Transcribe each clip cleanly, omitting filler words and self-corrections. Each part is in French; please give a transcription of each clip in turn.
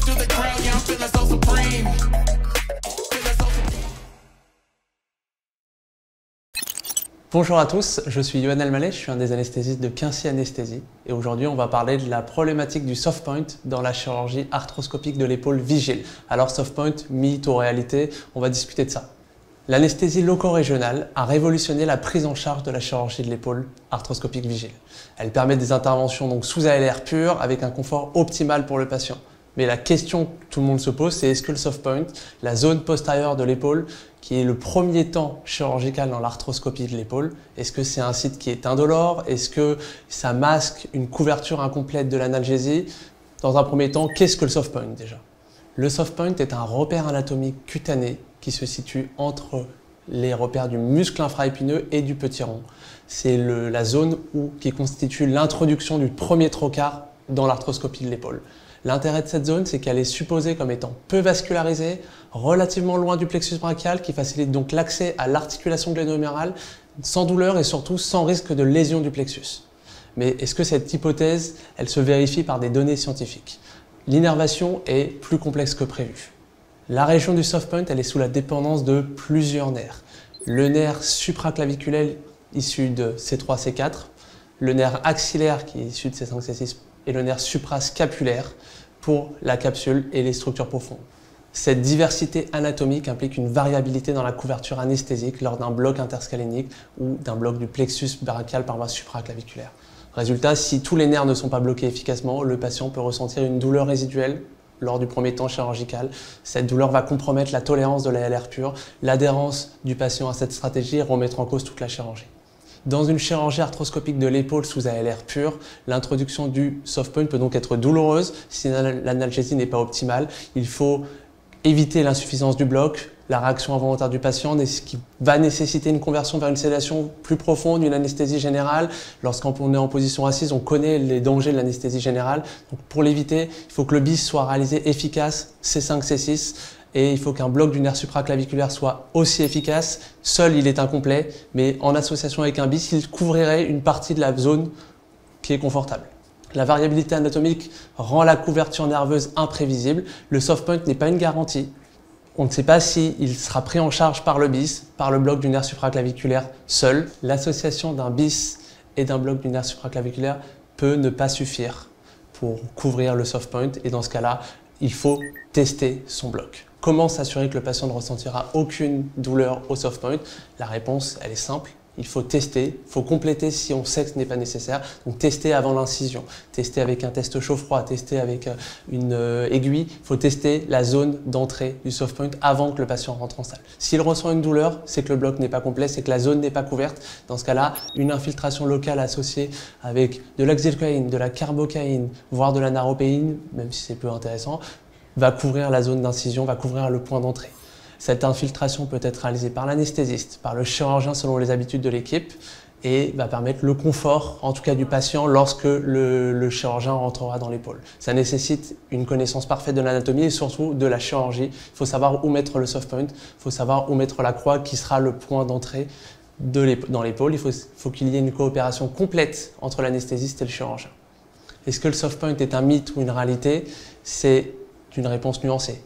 through the crowd, yeah, I'm feeling so supreme. Bonjour à tous, je suis Yoann Mallet, je suis un des anesthésistes de Quincy Anesthésie et aujourd'hui on va parler de la problématique du soft point dans la chirurgie arthroscopique de l'épaule vigile. Alors soft point, mythe ou réalité, on va discuter de ça. L'anesthésie loco-régionale a révolutionné la prise en charge de la chirurgie de l'épaule arthroscopique vigile. Elle permet des interventions donc sous ALR pur avec un confort optimal pour le patient. Mais la question que tout le monde se pose, c'est est-ce que le soft point, la zone postérieure de l'épaule, qui est le premier temps chirurgical dans l'arthroscopie de l'épaule, est-ce que c'est un site qui est indolore? Est-ce que ça masque une couverture incomplète de l'analgésie? Dans un premier temps, qu'est-ce que le soft point déjà? Le soft point est un repère anatomique cutané qui se situe entre les repères du muscle infraépineux et du petit rond. C'est la zone qui constitue l'introduction du premier trocar dans l'arthroscopie de l'épaule. L'intérêt de cette zone, c'est qu'elle est supposée comme étant peu vascularisée, relativement loin du plexus brachial, qui facilite donc l'accès à l'articulation glénomérale sans douleur et surtout sans risque de lésion du plexus. Mais est-ce que cette hypothèse, elle se vérifie par des données scientifiques? L'innervation est plus complexe que prévu. La région du soft point, elle est sous la dépendance de plusieurs nerfs. Le nerf supraclaviculaire issu de C3, C4, le nerf axillaire qui est issu de C5, C6 et le nerf suprascapulaire pour la capsule et les structures profondes. Cette diversité anatomique implique une variabilité dans la couverture anesthésique lors d'un bloc interscalénique ou d'un bloc du plexus brachial par voie supraclaviculaire. Résultat, si tous les nerfs ne sont pas bloqués efficacement, le patient peut ressentir une douleur résiduelle lors du premier temps chirurgical. Cette douleur va compromettre la tolérance de la LR pure, l'adhérence du patient à cette stratégie et remettre en cause toute la chirurgie. Dans une chirurgie arthroscopique de l'épaule sous ALR pure, l'introduction du soft point peut donc être douloureuse si l'analgésie n'est pas optimale. Il faut éviter l'insuffisance du bloc, la réaction involontaire du patient, ce qui va nécessiter une conversion vers une sédation plus profonde, une anesthésie générale. Lorsqu'on est en position assise, on connaît les dangers de l'anesthésie générale. Donc pour l'éviter, il faut que le bis soit réalisé efficace, C5, C6, et il faut qu'un bloc du nerf supraclaviculaire soit aussi efficace. Seul, il est incomplet, mais en association avec un bis, il couvrirait une partie de la zone qui est confortable. La variabilité anatomique rend la couverture nerveuse imprévisible. Le soft point n'est pas une garantie. On ne sait pas s'il sera pris en charge par le bis, par le bloc du nerf supraclaviculaire seul. L'association d'un bis et d'un bloc du nerf supraclaviculaire peut ne pas suffire pour couvrir le soft point et dans ce cas-là, il faut tester son bloc. Comment s'assurer que le patient ne ressentira aucune douleur au soft point? La réponse, elle est simple. Il faut tester, il faut compléter si on sait que ce n'est pas nécessaire. Donc tester avant l'incision, tester avec un test chaud-froid, tester avec une aiguille. Il faut tester la zone d'entrée du soft point avant que le patient rentre en salle. S'il ressent une douleur, c'est que le bloc n'est pas complet, c'est que la zone n'est pas couverte. Dans ce cas-là, une infiltration locale associée avec de l'axylocaïne, de la carbocaïne, voire de la naropéine, même si c'est peu intéressant, va couvrir la zone d'incision, va couvrir le point d'entrée. Cette infiltration peut être réalisée par l'anesthésiste, par le chirurgien selon les habitudes de l'équipe et va permettre le confort, en tout cas du patient, lorsque le chirurgien rentrera dans l'épaule. Ça nécessite une connaissance parfaite de l'anatomie et surtout de la chirurgie. Il faut savoir où mettre le soft point, il faut savoir où mettre la croix qui sera le point d'entrée dans l'épaule. Il faut qu'il y ait une coopération complète entre l'anesthésiste et le chirurgien. Est-ce que le soft point est un mythe ou une réalité? C'est une réponse nuancée.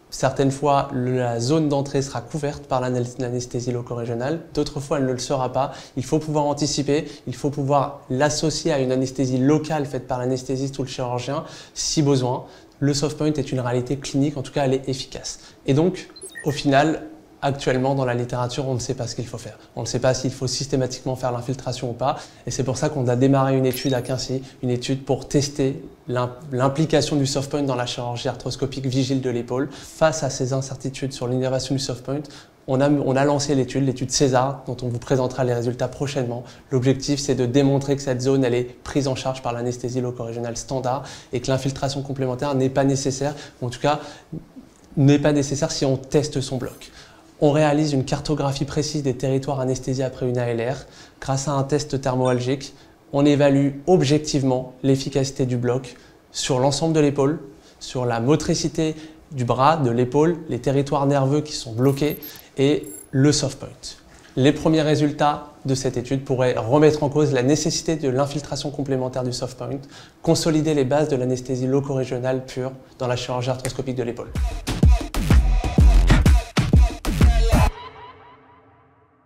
Certaines fois, la zone d'entrée sera couverte par l'anesthésie loco-régionale, d'autres fois, elle ne le sera pas. Il faut pouvoir anticiper, il faut pouvoir l'associer à une anesthésie locale faite par l'anesthésiste ou le chirurgien, si besoin. Le soft point est une réalité clinique, en tout cas, elle est efficace. Et donc, au final, actuellement, dans la littérature, on ne sait pas ce qu'il faut faire. On ne sait pas s'il faut systématiquement faire l'infiltration ou pas. Et c'est pour ça qu'on a démarré une étude à Quincy, une étude pour tester l'implication du soft point dans la chirurgie arthroscopique vigile de l'épaule. Face à ces incertitudes sur l'innervation du soft point, on a lancé l'étude César, dont on vous présentera les résultats prochainement. L'objectif, c'est de démontrer que cette zone, elle est prise en charge par l'anesthésie loco-régionale standard et que l'infiltration complémentaire n'est pas nécessaire, ou en tout cas, n'est pas nécessaire si on teste son bloc. On réalise une cartographie précise des territoires anesthésiés après une ALR. Grâce à un test thermoalgique, on évalue objectivement l'efficacité du bloc sur l'ensemble de l'épaule, sur la motricité du bras, de l'épaule, les territoires nerveux qui sont bloqués et le soft point. Les premiers résultats de cette étude pourrait remettre en cause la nécessité de l'infiltration complémentaire du soft point, consolider les bases de l'anesthésie loco-régionale pure dans la chirurgie arthroscopique de l'épaule.